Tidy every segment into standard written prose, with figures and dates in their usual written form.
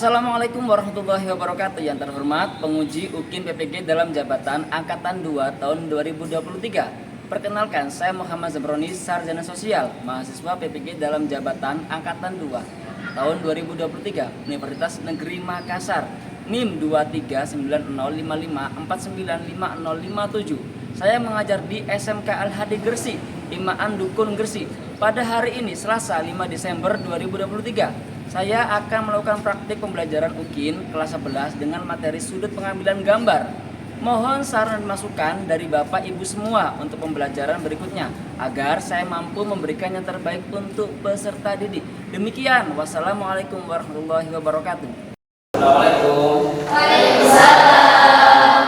Assalamualaikum warahmatullahi wabarakatuh. Yang terhormat penguji UKIN PPG dalam jabatan Angkatan 2 tahun 2023. Perkenalkan, saya Muhammad Zabroni, Sarjana Sosial, mahasiswa PPG dalam jabatan Angkatan 2 tahun 2023, Universitas Negeri Makassar, NIM 2390554955057. Saya mengajar di SMK Al-Hadi Gresik, Imaan Dukun Gresik. Pada hari ini Selasa 5 Desember 2023, saya akan melakukan praktik pembelajaran UKIN kelas 11 dengan materi sudut pengambilan gambar. Mohon saran dan masukan dari Bapak Ibu semua untuk pembelajaran berikutnya agar saya mampu memberikan yang terbaik untuk peserta didik. Demikian, wassalamualaikum warahmatullahi wabarakatuh. Assalamualaikum. Waalaikumsalam.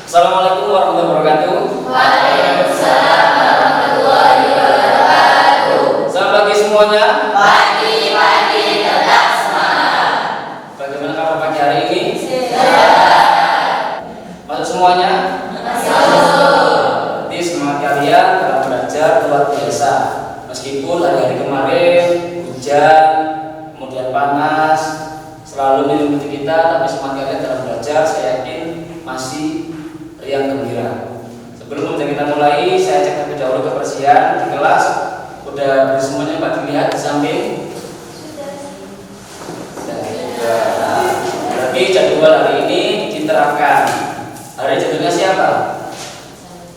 Assalamualaikum warahmatullahi wabarakatuh. Waalaikumsalam warahmatullahi wabarakatuh. Selamat pagi semuanya. Pagi tetap semangat. Bagaimana kabar pagi hari ini? Sehat. Masuk semuanya? Masuk. Jadi semangat kalian dalam belajar luar biasa. Meskipun hari-hari kemarin hujan, kemudian panas, selalu menyelimuti kita, tapi semangat kalian dalam belajar saya yakin masih riang gembira. Sebelum kita mulai, saya cek terlebih dahulu kebersihan di kelas. Udah semuanya Pak dilihat di samping? Sudah. Berarti jadwal hari ini diterapkan. Hari jadwalnya siapa?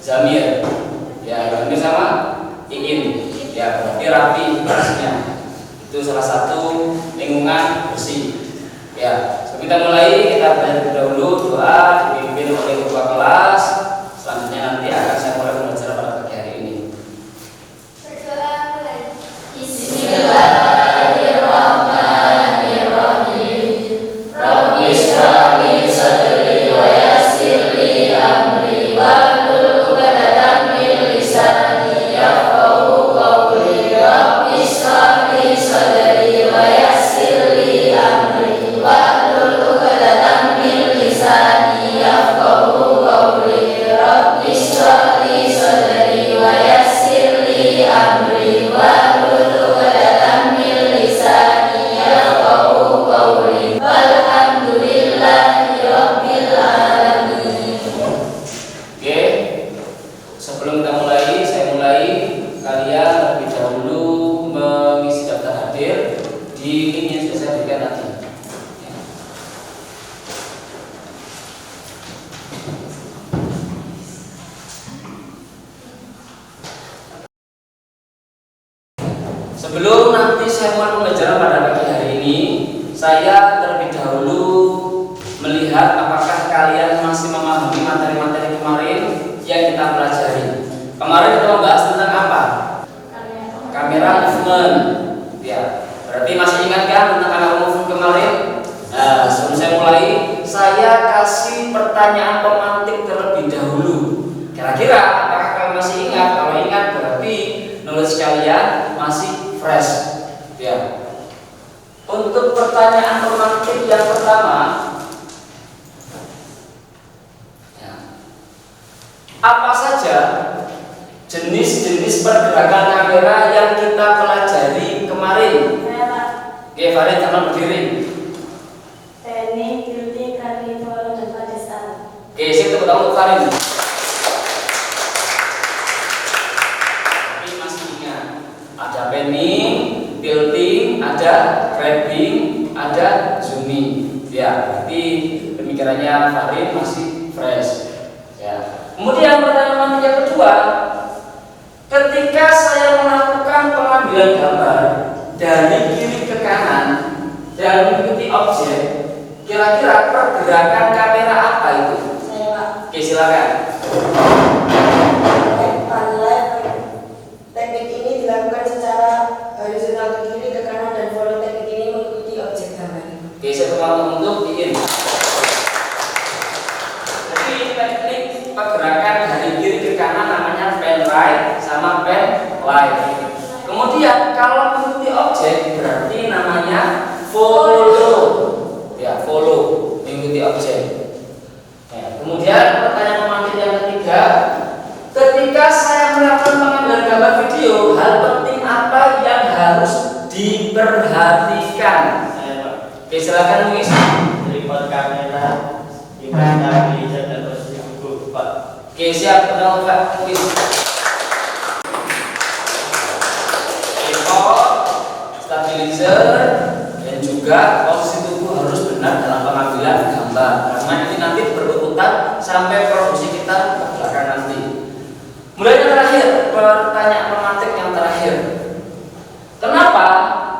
Zamir. Ya, Zamir sama Iin. Ya, berarti rapi bersihnya. Itu salah satu lingkungan bersih. Ya, sebelum kita mulai, kita belajar dahulu doa dipimpin oleh ketua kelas. Selanjutnya nanti akan saya mulai belajar pada pagi hari ini. Bismillahirrahmanirrahim. Rabbi shrah li sadri wa yassir li amri wahlul 'uqdatam min lisani yafqahu qawli. Rabbi shrah li sadri wa yassir li amri wahlul 'uqdatam min lisani yafqahu qawli. Rabbi shrah li sadri wa yassir li amri wahlul 'uqdatam min lisani yafqahu qawli. Alhamdulillahi rabbil alamin. Oke. Sebelum kita mulai, saya mulai. Kalian lebih dahulu mengisi daftar hadir di link yang sudah saya berikan tadi. Sebelum nanti saya mulai pembelajaran pada pagi hari ini, saya terlebih dahulu melihat apakah kalian masih memahami materi-materi kemarin yang kita pelajari. Kemarin kita membahas tentang apa? Kamera movement. Ya, berarti masih ingat kan tentang kamera movement kemarin? Nah, sebelum saya mulai, saya kasih pertanyaan pemantik terlebih dahulu. Kira-kira apakah kalian masih ingat? Kalau ingat berarti knowledge kalian masih fresh. Ya. Untuk pertanyaan pemantik yang pertama, ya, apa saja jenis-jenis pergerakan kamera yang kita pelajari kemarin? Oke, Farid sama berdiri. Teknik, beauty, karnival, dan padesan. Oke, saya tepuk tangan untuk Farid. Tapi masih ingat, ada panning, tilting, ada grabbing, ada zooming. Ya, berarti pemikirannya Farid masih fresh. Ya. Kemudian pertanyaan yang kedua, ketika saya melakukan pengambilan gambar dari kiri ke kanan dan mengikuti objek, kira-kira pergerakan kamera apa itu? Saya Pak. Oke, silakan. Teknik ini dilakukan secara horizontal ke kiri ke kanan dan follow teknik ini mengikuti objek gambar. Oke, saya teman untuk bikin. Jadi teknik pergerakan dari kiri ke kanan namanya pen right sama pen left. Kemudian kalau mengikuti objek berarti namanya follow. Ya, follow mengikuti objek. Ya, kemudian pertanyaan pemantik yang ketiga, ketika saya melakukan pengambilan gambar video, hal penting apa yang harus di Saya Pak. Oke, silakan Luis. Tripod kamera, stabilizer dan posisi buku Pak. Oke, siap. Pertama Pak Luis. Tripod, stabilizer, dan juga posisi tubuh harus benar dalam pengambilan gambar. Karena ini nanti berurutan sampai produksi kita ke belakang nanti. Mulai yang terakhir, pertanyaan tematik yang terakhir. Kenapa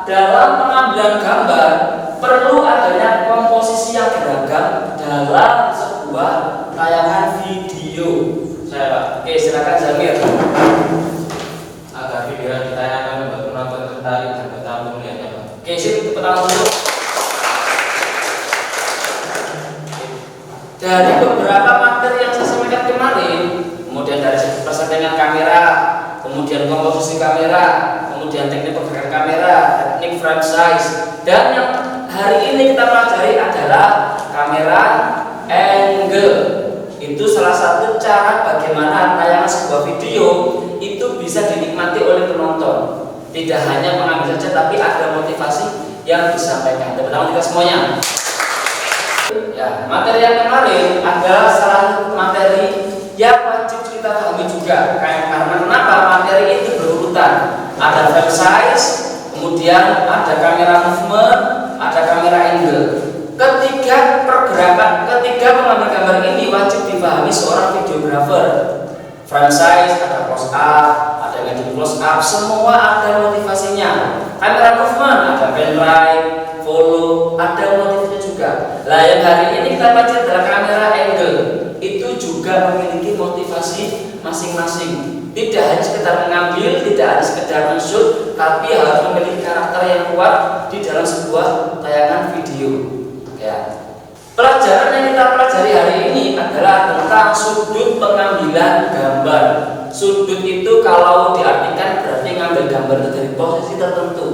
dalam pengambilan gambar perlu adanya komposisi yang beragam dalam sebuah tayangan video? Saya Pak. Oke, silakan Zamir. Agar video yang ditayangkan membuat penonton tertarik dan betah untuk melihatnya Pak. Oke, sip, pertama dulu. Dari beberapa materi yang saya sampaikan kemarin, kemudian dari segi persettingan kamera, kemudian komposisi kamera, kemudian teknik pergerakan kamera, teknik frame size, dan yang hari ini kita pelajari adalah kamera angle. Itu salah satu cara bagaimana tayangan sebuah video itu bisa dinikmati oleh penonton. Tidak hanya mengambil saja, tapi ada motivasi yang disampaikan. Dan pertama kita semuanya. Ya, materi yang kemarin adalah salah satu materi yang wajib kita pahami juga. Karena kenapa materi itu berurutan? Ada frame size, kemudian ada kamera movement, ada kamera angle. Ketiga pengambil gambar ini wajib dipahami seorang videographer. Frame size, ada close up, ada medium close up, semua ada motivasinya. Kamera movement, ada pan right, follow, ada motifnya juga. Lah yang hari ini kita baca adalah kamera angle. Itu juga memiliki motivasi masing-masing. Tidak hanya sekedar mengambil, tidak hanya sekedar men-shoot, tapi harus memiliki karakter yang kuat di dalam sebuah tayangan video. Ya. Pelajaran yang kita pelajari hari ini adalah tentang sudut pengambilan gambar. Sudut itu kalau diartikan berarti ngambil gambar itu dari posisi tertentu.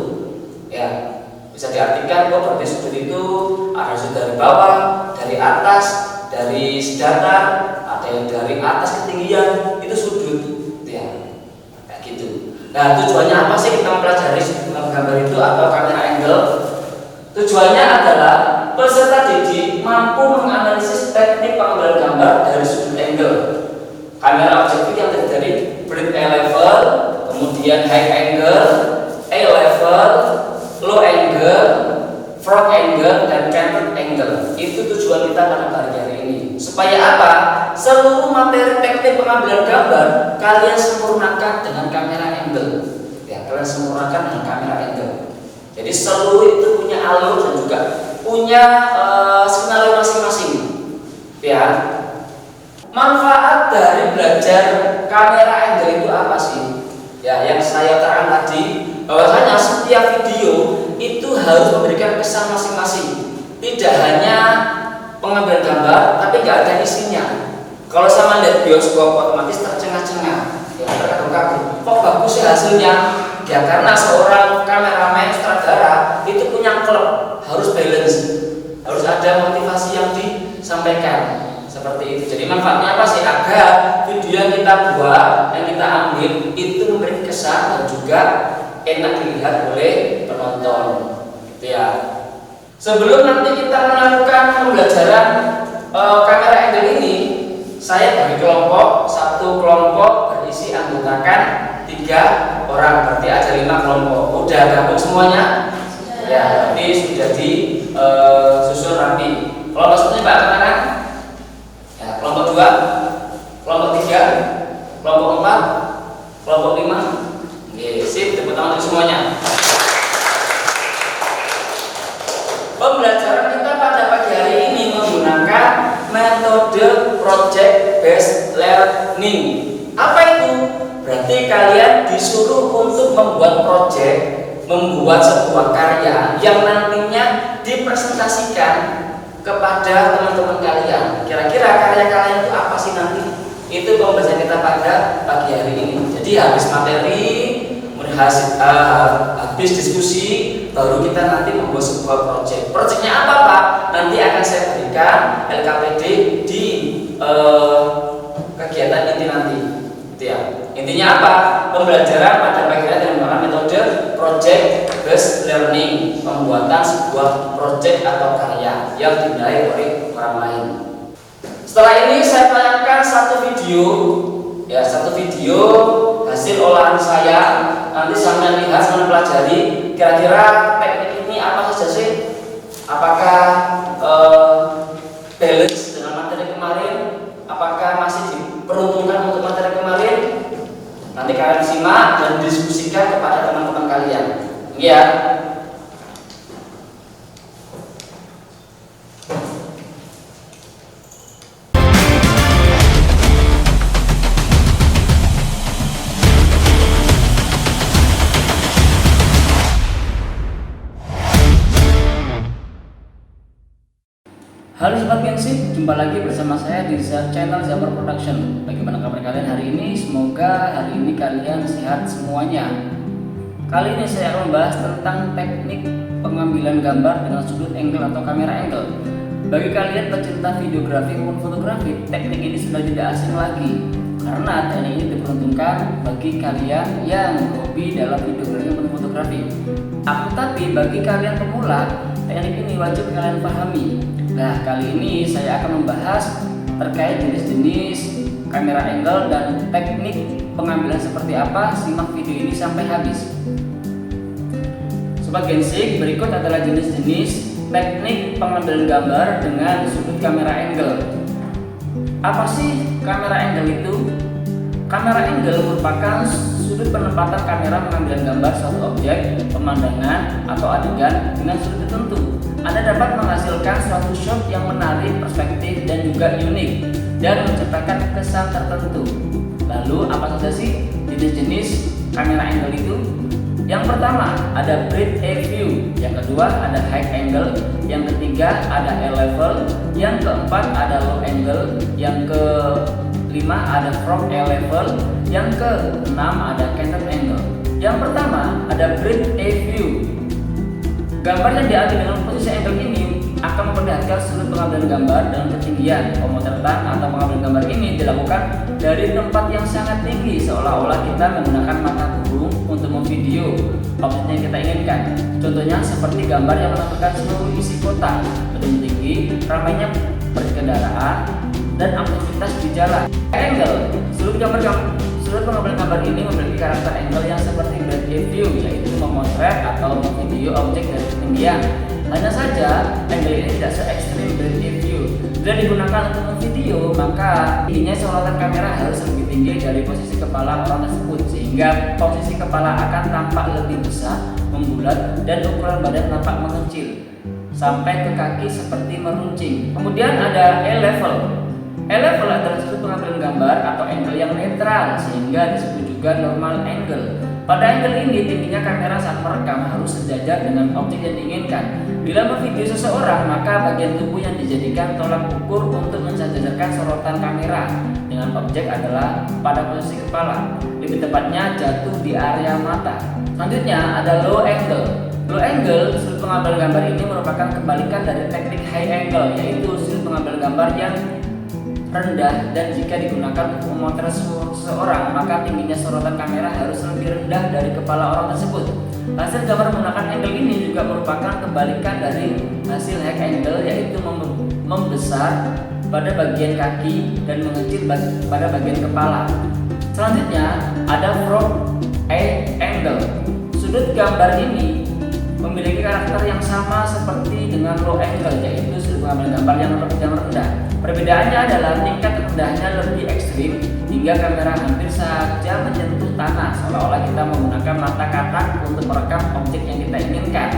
Ya. Bisa diartikan kok berarti sudut itu ada sudut dari bawah, dari atas, dari datar, ada yang dari atas ketinggian, itu sudut, ya, kayak gitu. Nah, tujuannya apa sih kita mempelajari sudut gambar itu atau kamera angle? Tujuannya adalah peserta didik mampu menganalisis teknik pengambilan gambar dari sudut angle. Kamera objektif yang terdiri dari bright eye level, kemudian high angle, eye level, low angle, front angle, dan canted angle. Itu tujuan kita pada pagi hari ini. Supaya apa? Seluruh materi teknik pengambilan gambar kalian sempurnakan dengan kamera angle. Ya, kalian sempurnakan dengan kamera angle. Jadi seluruh itu punya alur dan juga punya skenario masing-masing. Ya. Manfaat dari belajar kamera angle itu apa sih? Ya, yang saya terangkan tadi, bahwasanya setiap video itu harus memberikan kesan masing-masing. Tidak hanya pengambilan gambar, tapi nggak ada isinya. Kalau sama lihat bioskop otomatis tercengah-cengah, ya terkagum-kagum. Kok bagus sih hasilnya? Ya karena seorang kameramen sutradara itu punya klub, harus balance, harus ada motivasi yang disampaikan. Seperti itu. Jadi manfaatnya apa sih? Agar video yang kita buat, yang kita ambil itu memberi kesan dan juga enak dilihat oleh penonton. Gitu ya. Sebelum nanti kita melakukan pembelajaran kamera angle ini, saya bagi kelompok. Satu kelompok berisi anggotakan 3 orang, berarti ada 5 kelompok. Udah gabung semuanya? Ya, berarti sudah disusun rapi. Kelompok satunya Pak kemana? Kelompok 2, kelompok 3, kelompok 4, kelompok 5. Oke, sip, tepuk tangan untuk semuanya. Pembelajaran kita pada pagi hari ini menggunakan metode project based learning. Apa itu? Berarti kalian disuruh untuk membuat project, membuat sebuah karya yang nantinya dipresentasikan kepada teman-teman kalian. Kira-kira karya kalian itu apa sih nanti? Itu pembahasan kita pada pagi hari ini. Jadi habis materi, habis diskusi, baru kita nanti membuat sebuah project. Projectnya apa Pak? Nanti akan saya berikan LKPD di kegiatan inti nanti. Itu ya. Inti Intinya apa? Pembelajaran pada pagi hari dengan menggunakan metode project based learning, pembuatan sebuah project atau karya yang dinilai oleh orang lain. Setelah ini saya tayangkan satu video hasil olahan saya. Nanti sampai lihat, sampai pelajari kira-kira teknik ini apa saja sih? Apakah balance dengan materi kemarin? Apakah masih diperuntukkan untuk materi kemarin? Nanti kalian simak dan diskusikan kepada teman-teman kalian. Ya. Halo Sobat Gensip, jumpa lagi bersama saya di channel Zabar Production. Bagaimana kabar kalian hari ini? Semoga hari ini kalian sehat semuanya. Kali ini saya akan membahas tentang teknik pengambilan gambar dengan sudut angle atau kamera angle. Bagi kalian pecinta videografi maupun fotografi, teknik ini sudah tidak asing lagi, karena teknik ini diperuntukkan bagi kalian yang hobi dalam videografi maupun fotografi. Tapi bagi kalian pemula, teknik ini wajib kalian pahami. Nah, kali ini saya akan membahas terkait jenis-jenis kamera angle dan teknik pengambilan seperti apa. Simak video ini sampai habis. Sobat Gensip, berikut adalah jenis-jenis teknik pengambilan gambar dengan sudut kamera angle. Apa sih kamera angle itu? Kamera angle merupakan sudut penempatan kamera mengambil gambar suatu objek, pemandangan, atau adegan dengan sudut tertentu. Anda dapat menghasilkan suatu shot yang menarik, perspektif, dan juga unik, dan menciptakan kesan tertentu. Lalu apa saja sih jenis-jenis kamera angle itu? Yang pertama ada bright eye view, yang kedua ada high angle, yang ketiga ada eye level, yang keempat ada low angle, yang kelima ada from eye level, yang keenam ada canted angle. Yang pertama ada bright eye view. Gambar yang diambil dengan posisi angle ini akan memperlihatkan sudut pengambilan gambar dengan ketinggian. Pemotretan atau pengambilan gambar ini dilakukan dari tempat yang sangat tinggi, seolah-olah kita menggunakan mata burung untuk memvideo objek yang kita inginkan. Contohnya seperti gambar yang menampilkan seluruh isi kota, gedung tinggi, ramainya perkendaraan, dan aktivitas di jalan. Angle, sudut pengambilan gambar ini memiliki karakter angle yang seperti bright eye view, yaitu memotret atau memvideo objek dari ketinggian. Hanya saja, angle ini tidak se-ekstrim bright eye view. Bila digunakan untuk memvideo, maka tingginya sorotan kamera harus lebih tinggi dari posisi kepala orang tersebut, sehingga posisi kepala akan tampak lebih besar, membulat, dan ukuran badan tampak mengecil sampai ke kaki seperti meruncing. Kemudian ada eye level. Eye level adalah sudut pengambilan gambar atau angle yang netral, sehingga disebut juga normal angle. Pada angle ini, tingginya kamera saat merekam harus sejajar dengan objek yang diinginkan. Bila memvideo seseorang, maka bagian tubuh yang dijadikan tolak ukur untuk mensejajarkan sorotan kamera dengan objek adalah pada posisi kepala, lebih tepatnya jatuh di area mata. Selanjutnya ada low angle. Low angle, sudut pengambilan gambar ini merupakan kebalikan dari teknik high angle, yaitu sudut pengambilan gambar yang rendah, dan jika digunakan untuk memotret seseorang, maka tingginya sorotan kamera harus lebih rendah dari kepala orang tersebut. Hasil gambar menggunakan angle ini juga merupakan kebalikan dari hasil high angle, yaitu membesar pada bagian kaki dan mengecil pada bagian kepala. Selanjutnya ada from eye angle. Sudut gambar ini memiliki karakter yang sama seperti dengan low angle, yaitu sudut pengambilan gambar yang rendah. Perbedaannya adalah tingkat rendahnya lebih ekstrim hingga kamera hampir saja menyentuh tanah, seolah-olah kita menggunakan mata katak untuk merekam objek yang kita inginkan.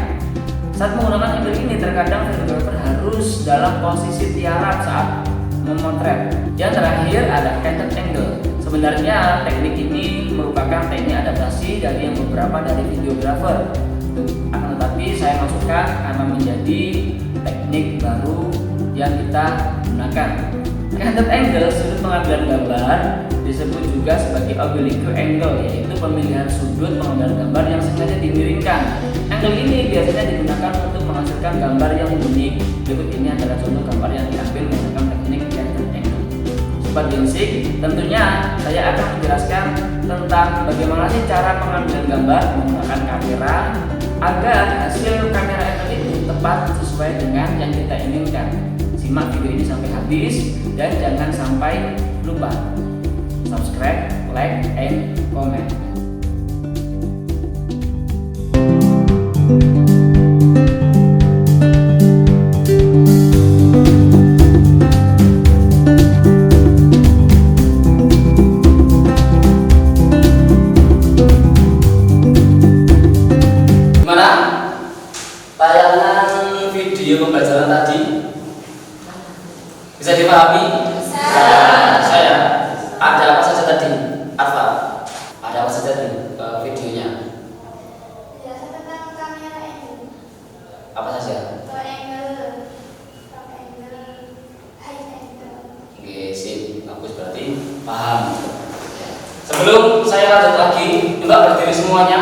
Saat menggunakan angle ini, terkadang fotografer harus dalam posisi tiarap saat memotret. Yang terakhir ada canted angle. Sebenarnya teknik ini merupakan teknik adaptasi dari yang beberapa dari videografer. Akan tetapi saya masukkan karena menjadi teknik baru yang kita gunakan. Canted angle, sudut pengambilan gambar, disebut juga sebagai oblique angle, yaitu pemilihan sudut pengambilan gambar yang sengaja dimiringkan. Angle ini biasanya digunakan untuk menghasilkan gambar yang unik. Berikut ini adalah contoh gambar yang diambil menggunakan teknik canted angle. Sobat Sobat Ginsik, tentunya saya akan menjelaskan tentang bagaimana sih cara pengambilan gambar menggunakan kamera agar hasil kamera itu tepat sesuai dengan yang kita inginkan. Simak video ini sampai habis dan jangan sampai lupa subscribe, like, and comment. Tayangan video pembelajaran tadi bisa dipahami? Bisa ya? Ada apa saja tadi? Apa? Ada apa saja di videonya? Ya, tentang kamera ini. Apa saja? Low angle, top angle, high angle. Oke, sip. Bagus, berarti paham. Sebelum saya lanjut lagi, coba berdiri semuanya.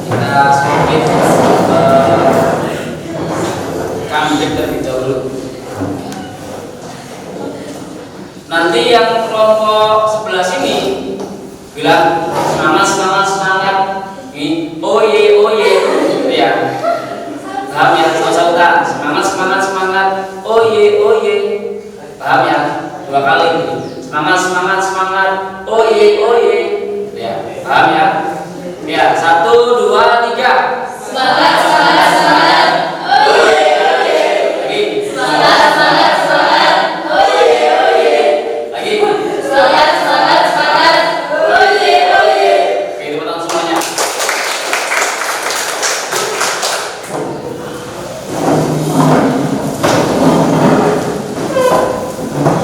Kita sedikit kambing terlebih dahulu. Nanti yang kelompok sebelah sini bilang semangat, semangat, semangat. Ini oye, oye, gitu ya. Paham ya? Sautan. Semangat, semangat, semangat. Oye, oye. Paham ya? 2 kali. Semangat, semangat, semangat. Oye, oye. Ya, paham ya? Ya, 1, 2, 3. Semangat, semangat, semangat. Oye, oye. Lagi. Semangat, semangat, semangat. Oye, oye. Lagi. Semangat, semangat, semangat. Oye, oye. Oke, tepuk tangan semuanya.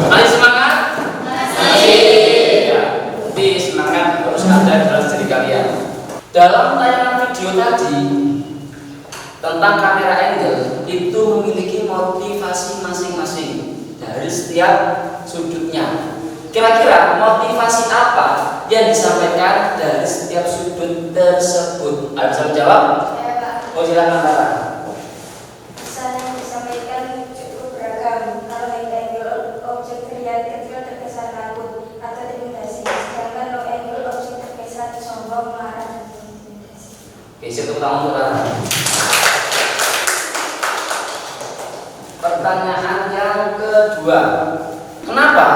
Masih semangat? Masih. Ya, nanti semangat harus ada dalam diri kalian. Dalam tayangan video tadi tentang kamera angle itu memiliki motivasi masing-masing dari setiap sudutnya. Kira-kira motivasi apa yang disampaikan dari setiap sudut tersebut? Ada bisa menjawab? Ya, Pak. Oh, silakan Tara. Pesan yang disampaikan cukup beragam. Kalau high angle, objek terlihat kecil terkesan takut atau intimidasi. Sedangkan low angle, objek terkesan sombong, marah, dan intimidasi. Oke, tepuk tangan untuk Tara. Pertanyaan yang kedua, kenapa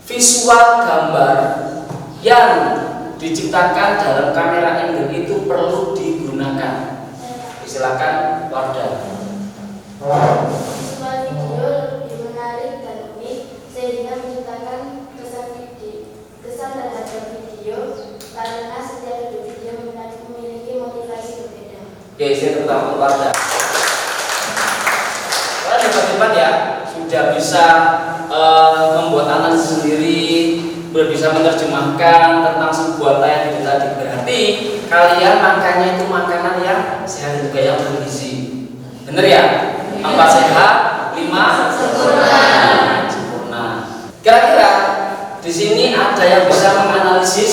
visual gambar yang diciptakan dalam kamera angle itu perlu digunakan? Silakan Wardah. Visual video lebih menarik dan unik sehingga menciptakan kesan terhadap video karena setiap video memiliki motivasi berbeda. Oke, saya tepuk tangan untuk Wardah. Kalian hebat-hebat ya, sudah bisa membuat analisis sendiri, sudah bisa menerjemahkan tentang sebuah tayangan itu tadi. Berarti kalian makannya itu makanan yang sehat juga, yang bergizi. Bener ya? 4 sehat, 5 sempurna. Kira-kira di sini ada yang bisa menganalisis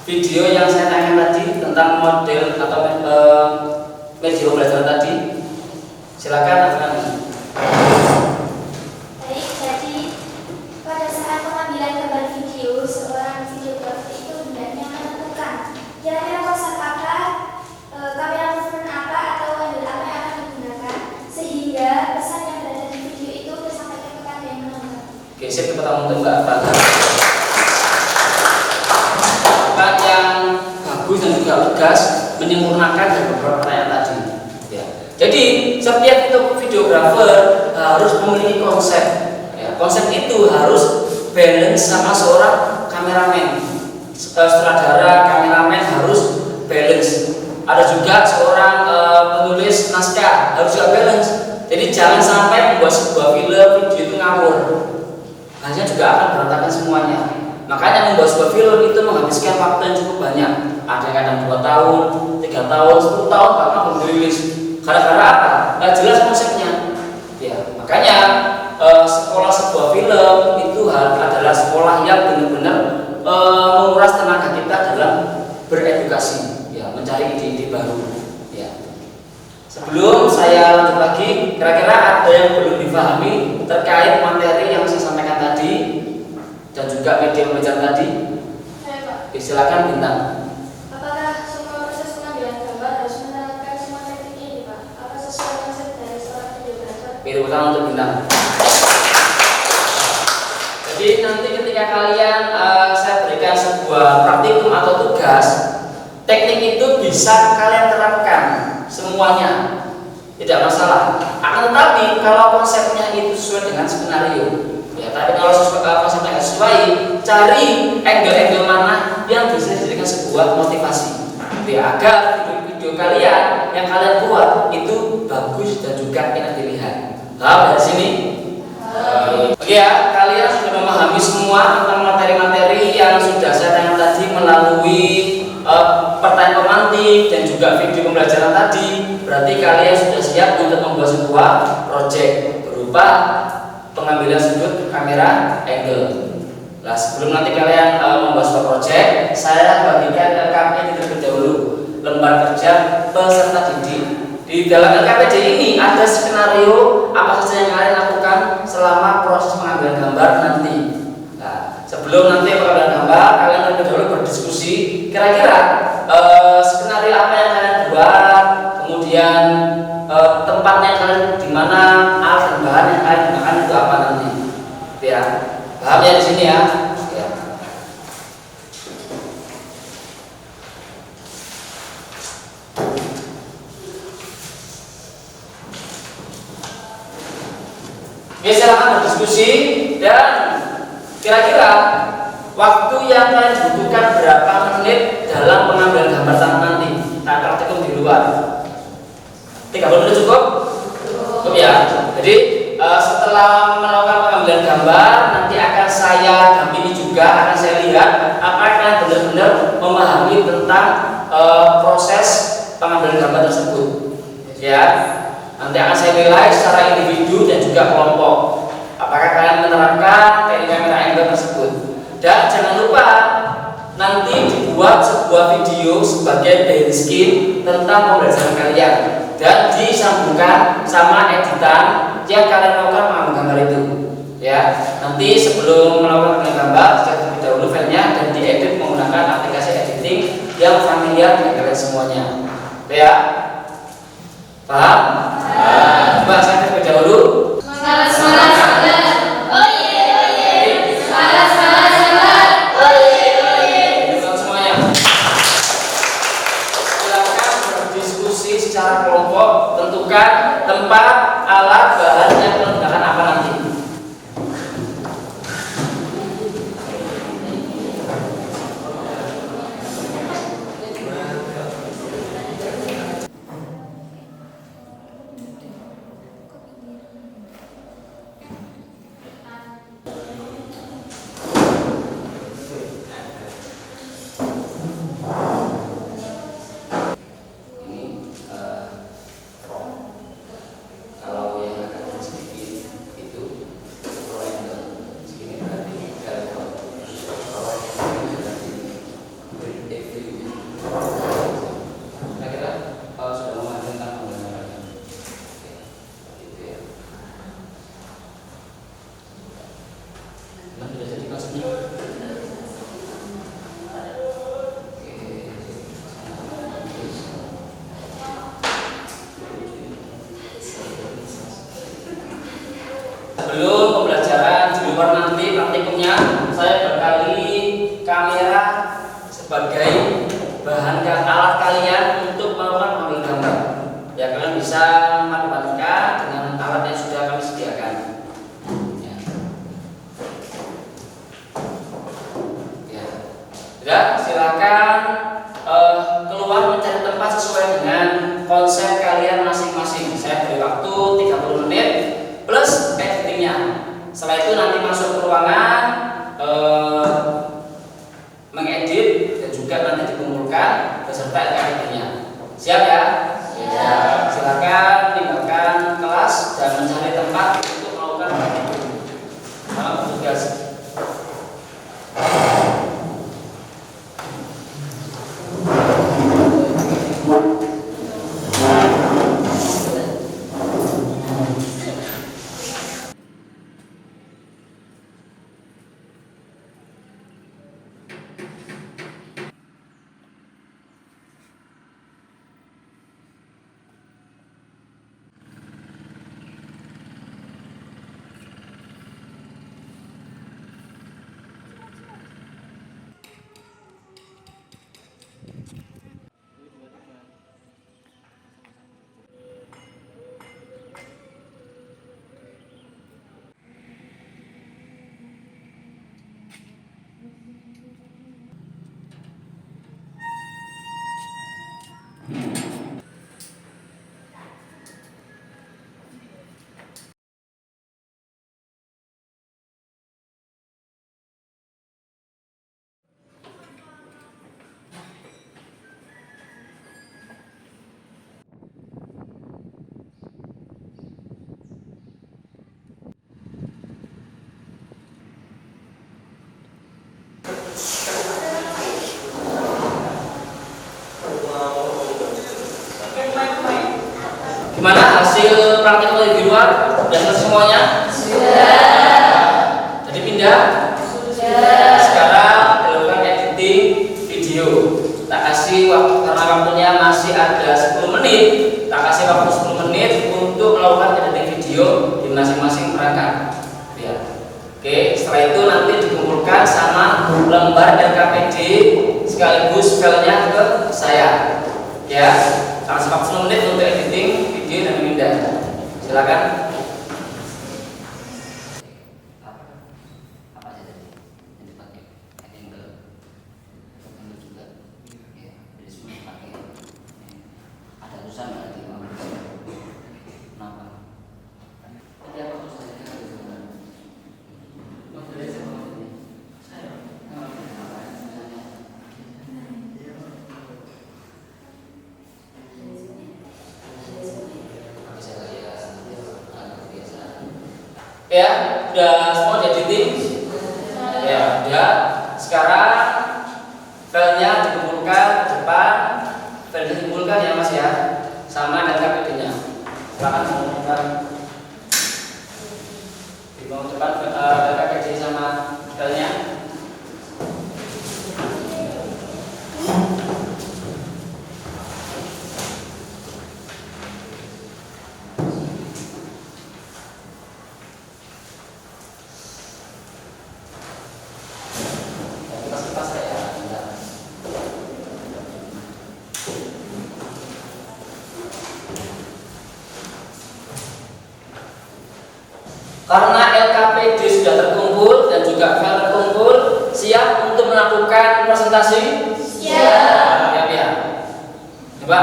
video yang saya tanya tadi tentang model atau media pembelajaran tadi? Silakan Afgan. Baik, jadi pada saat pengambilan gambar video, seorang videografer itu hendaknya menentukan kira-kira konsep apa, kamera movement apa atau angle apa yang akan digunakan sehingga pesan yang berada di video itu tersampaikan kepada yang menonton. Oke, saya tepuk tangan untuk Mbak Afgan. Mbak yang bagus dan juga tegas menyempurnakan dari beberapa pertanyaan tadi. Ya. Jadi setiap videografer harus memiliki konsep. Ya, konsep itu harus balance sama seorang kameramen. Sutradara, kameramen harus balance. Ada juga seorang penulis naskah harus juga balance. Jadi jangan sampai membuat sebuah film video itu ngawur. Hasilnya juga akan berantakan semuanya. Makanya membuat sebuah film itu menghabiskan waktu yang cukup banyak. Ada yang kadang 2 tahun, 3 tahun, 10 tahun bahkan belum dirilis. Gara-gara apa? Nggak jelas konsepnya. Ya, makanya sekolah sebuah film itu adalah sekolah yang benar-benar menguras tenaga kita dalam beredukasi, ya, mencari ide-ide baru. Ya. Sebelum saya lanjut lagi, kira-kira ada yang belum dipahami terkait materi yang saya sampaikan tadi dan juga media pembelajaran tadi? Saya Pak. Oke, silakan Bintang. Apakah semua proses pengambilan gambar harus menerapkan semua teknik ini, Pak? Apa sesuai konsep dari seorang videografer? Oke, tepuk tangan untuk Bintang. Jadi nanti ketika kalian saya berikan sebuah praktikum atau tugas, teknik itu bisa kalian terapkan semuanya, tidak masalah. Akan tetapi kalau konsepnya itu sesuai dengan skenario, ya. Tapi kalau konsepnya nggak sesuai, cari angle-angle mana yang bisa dijadikan sebuah motivasi, ya, agar video kalian yang kalian buat itu bagus dan juga enak dilihat. Paham dari sini? Oke ya, kalian sudah memahami semua tentang materi-materi yang sudah saya tanya tadi melalui pertanyaan pemantik dan juga video pembelajaran tadi. Berarti kalian sudah siap untuk membuat sebuah project berupa pengambilan sudut kamera angle. Nah, sebelum nanti kalian membuat sebuah project, saya bagikan LKPD terlebih dahulu, lembar kerja peserta didik. Di dalam LKPD ini ada skenario apa saja yang kalian lakukan selama proses pengambilan gambar nanti. Nah, sebelum nanti pengambilan gambar, kalian terlebih dahulu berdiskusi kira-kira skenario apa yang kalian buat, kemudian tempatnya kalian di mana, alat dan bahan yang kalian gunakan itu apa nanti. Ya, paham ya di sini ya? Ya. Oke, silakan berdiskusi dan kira-kira waktu yang kalian butuhkan berapa menit dalam pengambilan gambar nanti saat praktikum di luar? 30 menit cukup? Cukup ya. Jadi setelah melakukan pengambilan gambar, nanti akan saya dampingi juga, akan saya lihat apakah kalian benar-benar memahami tentang proses pengambilan gambar tersebut. Ya. Nanti akan saya nilai secara individu dan juga kelompok. Apakah kalian menerapkan teknik kamera angle tersebut? Dan jangan lupa nanti dibuat sebuah video sebagai basiskin tentang pembelajaran kalian dan disambungkan sama editan yang kalian lakukan mengambil gambar itu. Ya, nanti sebelum melakukan pengambilan gambar, saya terlebih dahulu filenya dan diedit menggunakan aplikasi editing yang familiar dengan kalian semuanya. Ya, paham? Coba saya terlebih dahulu. Semangat, semangat, semangat. Oh iya, oh iya. Semangat, semangat, semangat. Oh iya, oh iya. Teman semuanya. Silakan berdiskusi secara kelompok, tentukan tempat, alat, bahan yang menggunakan apa nanti. Kalau yang agak sedikit itu triangle segini berarti kira-kira sudah memahami tentang penggunaan itu ya. Sudah jadi konsepnya. Sebelum pembelajaran di luar nanti praktikumnya, saya berkali kamera sebagai bahan alat kalian untuk melakukan pengambilan gambar. Ya, kalian bisa membandingkan dengan alat yang sudah kami sediakan. Ya. Ya. Sudah, silakan keluar mencari tempat sesuai dengan konsep kalian masing-masing. Saya beri waktu 30 menit plus editingnya. Setelah itu nanti masuk ke ruangan mengedit dan juga nanti dikumpulkan beserta LKPD-nya. Siap ya? Siap. Silakan tinggalkan kelas dan mencari tempat untuk melakukan editing. Salam tugas. Gimana hasil praktik di luar? Sudah selesai semuanya? Jadi pindah? Sekarang dilakukan editing video. Tak kasih waktu karena waktunya masih ada 10 menit. Tak kasih waktu 10 menit untuk melakukan editing video di masing-masing perangkat. Ya. Oke, setelah itu nanti dikumpulkan sama lembar LKPD sekaligus filenya ke saya. Ya, kasih waktu 10 menit untuk editing video dan pindah. Silakan. Ya, udah semua di editing? Ya, udah. Sekarang filenya dikumpulkan ke depan, file dikumpulkan ya Mas ya, sama dan KPD-nya. Silakan mengumpulkan di bawah depan KPD sama filenya. Karena LKPD sudah terkumpul dan juga file terkumpul, siap untuk melakukan presentasi? Siap. Ya. Coba,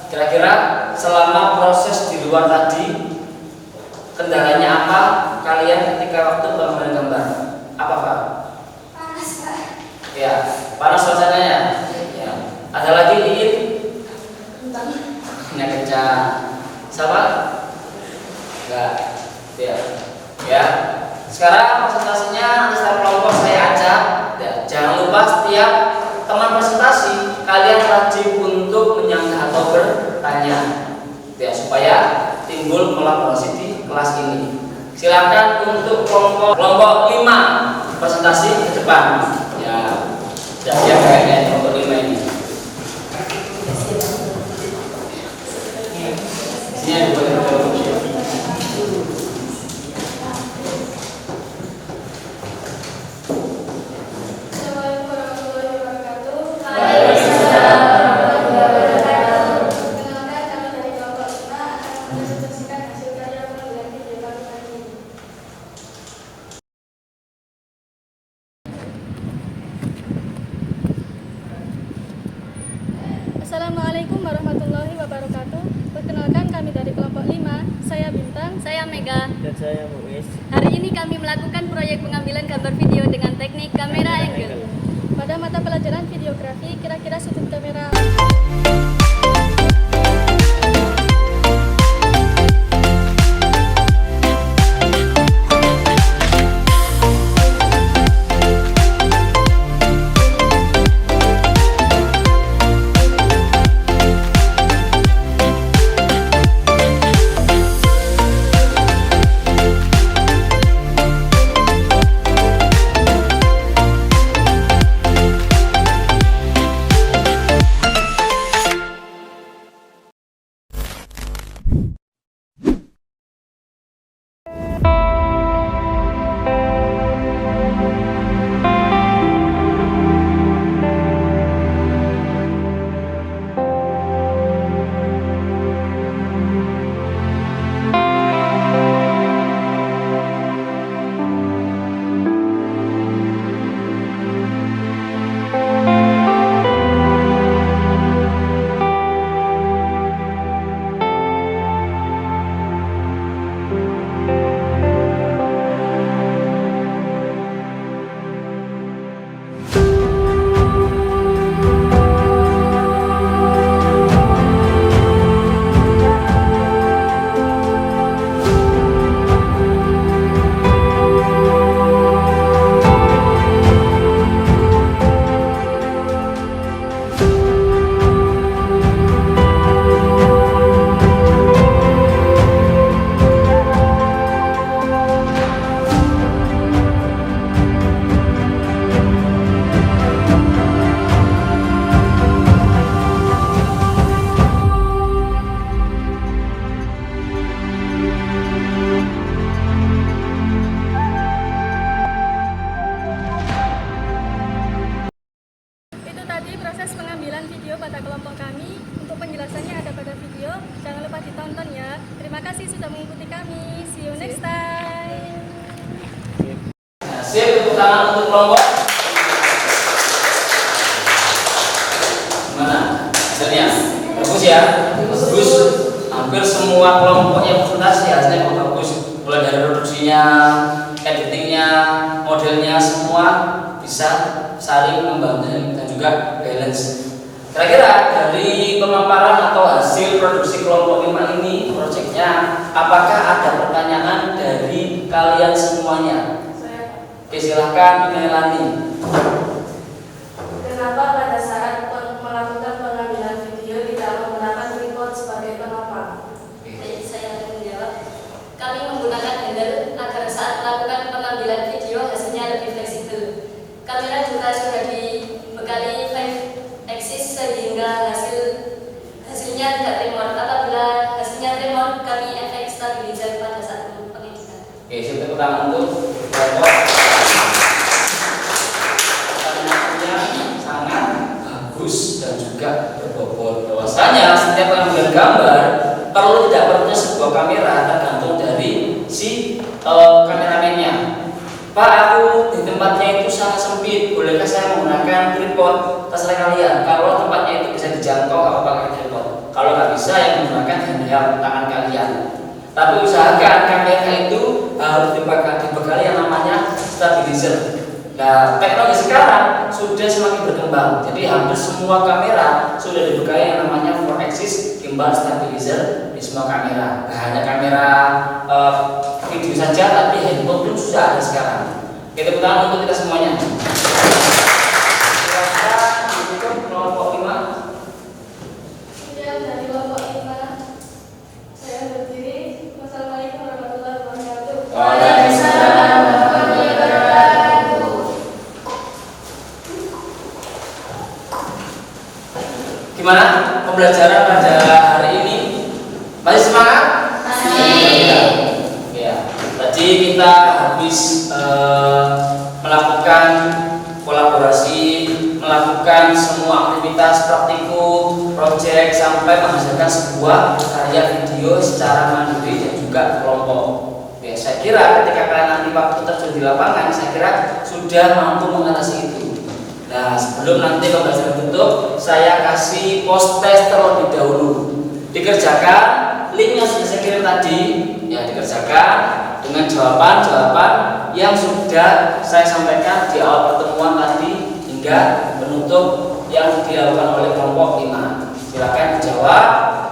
kira-kira selama proses di luar tadi, kendalanya apa kalian ketika waktu pengambilan gambar? Apa Pak? Panas Pak. Ya, panas suasananya. Ya. Ada lagi Iin? Ini kencang. Sama? Enggak. Ya. Sekarang presentasinya nanti secara kelompok saya ajak. Ya, jangan lupa setiap teman presentasi kalian wajib untuk menyanggah atau bertanya. Ya, supaya timbul kolaborasi di kelas ini. Silakan untuk kelompok 5 presentasi ke depan. Ya. Sudah siap kayaknya kelompok 5 ini. Sini ada buat Assalamualaikum warahmatullahi wabarakatuh. Perkenalkan kami dari kelompok 5. Saya Bintang, Saya Mega. Dan saya Muiz. Hari ini kami melakukan proyek pengambilan gambar video dengan teknik kamera angle. pada mata pelajaran videografi. Kira-kira sudut kamera menunjukkan video pada kelompok kami. Untuk penjelasannya ada pada video. Jangan lupa ditonton ya. Terima kasih sudah mengikuti kami. See you next time. Sip, tepuk tangan untuk kelompok. Gimana hasilnya? Bagus ya? Bagus. Hampir semua kelompok yang presentasi hasilnya bagus. Mulai dari produksinya, editingnya, modelnya, semua bisa saling membantu dan juga balance. Kira-kira dari pemaparan atau hasil produksi kelompok 5 ini proyeknya, apakah ada pertanyaan dari kalian semuanya? Oke, silahkan Melani. Kenapa pada saat melakukan pengambilan video tidak menggunakan tripod sebagai penopang? Baik, saya akan menjawab. Kami menggunakan handle agar saat melakukan pengambilan video hasilnya lebih fleksibel. Kamera juga sudah dibekali 5 axis sehingga hasilnya tidak tremor. Apabila hasilnya tremor, kami efek stabilizer pada saat pengeditan. Oke, saya tepuk tangan untuk kelompok. Pertanyaannya sangat bagus dan juga berbobot. Bahwasanya setiap pengambilan gambar perlu tidak perlunya sebuah kamera tergantung dari si kameramennya. Pak, aku di tempatnya itu sangat sempit, bolehkah saya menggunakan tripod? Terserah kalian. Kalau tempatnya itu bisa dijangkau, apa pakai tripod? Kalau nggak bisa, yang menggunakan handheld tangan kalian. Tapi usahakan kamera itu harus dibekali yang namanya stabilizer. Nah, teknologi sekarang sudah semakin berkembang. Jadi hampir semua kamera sudah dibekali yang namanya 4-axis gimbal stabilizer di semua kamera. Nah, hanya kamera video saja, tapi handphone pun sudah ada sekarang. Kita tangan untuk kita semuanya. Silakan untuk kelompok 5. Kemudian dari kelompok 5, saya berdiri. Wassalamualaikum warahmatullahi wabarakatuh. Waalaikumsalam warahmatullahi wabarakatuh. Gimana pembelajaran pada hari ini? Masih semangat? Ya, tadi kita habis melakukan kolaborasi, melakukan semua aktivitas praktikum, proyek sampai menghasilkan sebuah karya video secara mandiri dan juga kelompok. Ya, saya kira ketika kalian nanti waktu terjun di lapangan, saya kira sudah mampu mengatasi itu. Nah, sebelum nanti pembelajaran tutup, saya kasih post test terlebih dahulu. Dikerjakan, link yang sudah saya kirim tadi, ya dikerjakan dengan jawaban-jawaban yang sudah saya sampaikan di awal pertemuan tadi hingga penutup yang dilakukan oleh kelompok 5. Silakan dijawab,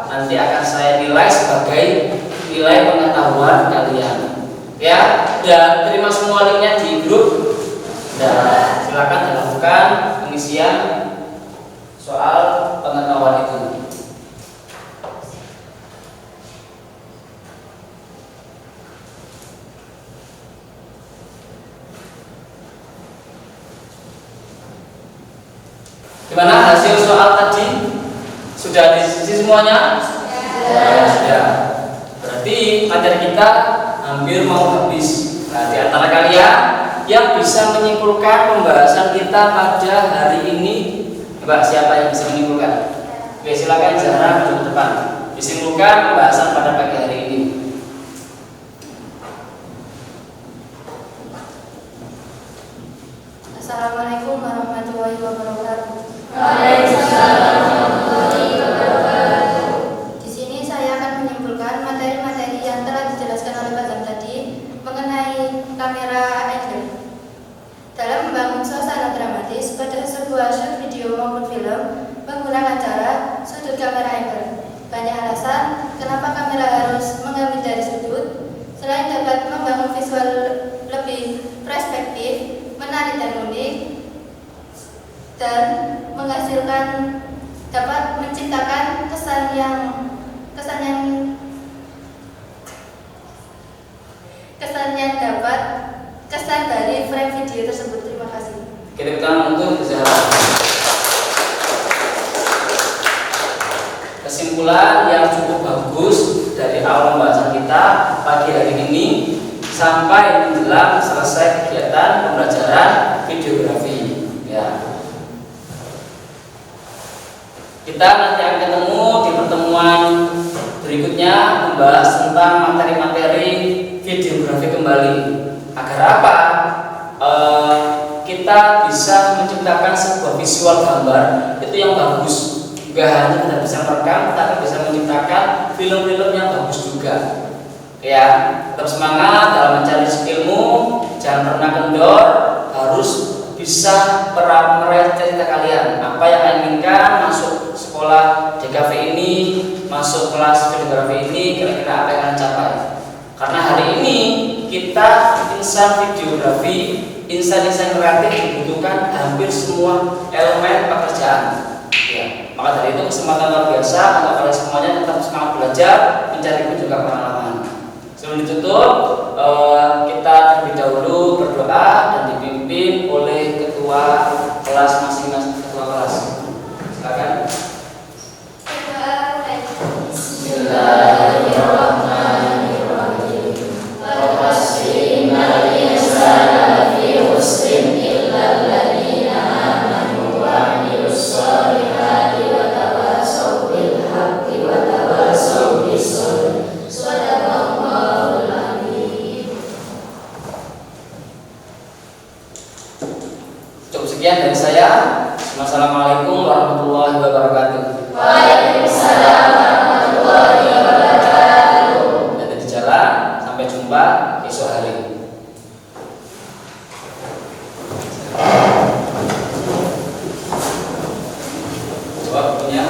nanti akan saya nilai sebagai nilai pengetahuan kalian. Ya, dan terima semua linknya di grup. Dan silakan dilakukan pengisian soal pengetahuan itu. Gimana hasil soal tadi? Sudah diisi semuanya? Sudah. Berarti materi kita hampir mau habis. Nah, di antara kalian yang bisa menyimpulkan pembahasan kita pada hari ini, coba siapa yang bisa menyimpulkan? Oke, silakan Zahra ke depan. Disimpulkan pembahasan pada pagi hari ini. Assalamualaikum warahmatullahi wabarakatuh. Di sini saya akan menyimpulkan materi-materi yang telah dijelaskan oleh Pak Zam tadi mengenai kamera angle. Dalam membangun suasana dramatis pada sebuah shoot video maupun film menggunakan cara sudut kamera angle. Banyak alasan kenapa kamera harus mengambil dari sudut. Selain dapat membangun visual lebih perspektif, menarik dan unik, dan menghasilkan dapat menciptakan kesan yang dapat kesan dari frame video tersebut. Terima kasih. Kita tangan untuk Zahra. Kesimpulan yang cukup bagus dari awal pembahasan kita pagi hari ini sampai menjelang selesai kegiatan pembelajaran videografi. Ya. Kita nanti akan ketemu di pertemuan berikutnya membahas tentang materi-materi videografi kembali. Agar apa? Kita bisa menciptakan sebuah visual gambar itu yang bagus. Gak hanya kita bisa merekam, tapi bisa menciptakan film-film yang bagus juga. Ya, tetap semangat dalam mencari skillmu, jangan pernah kendor, harus bisa meraih cita-cita kalian. Apa yang kalian inginkan, masuk sekolah DKV ini, masuk kelas videografi ini, kira-kira apa yang kalian capai. Karena hari ini kita insan videografi, insan-insan kreatif dibutuhkan hampir semua elemen pekerjaan. Ya, maka dari itu kesempatan luar biasa untuk kalian semuanya tetap semangat belajar, mencari pun juga pengalaman. Sebelum ditutup, kita terlebih dahulu berdoa dan dipimpin oleh ketua kelas masing-masing ketua kelas. Silakan. Berdoa mulai. Bismillahirrahmanirrahim. Innal insana lafi khusrin illa alladziina aamanu wa 'amilus shalihati wa tawassaw bil haqqi wa tawassaw bis sabr. Shadaqallahul adzim. Cukup sekian dari saya. Wassalamualaikum warahmatullahi wabarakatuh. Waalaikumsalam warahmatullahi wabarakatuh. Hati di jalan, sampai jumpa esok hari. Jawab punya.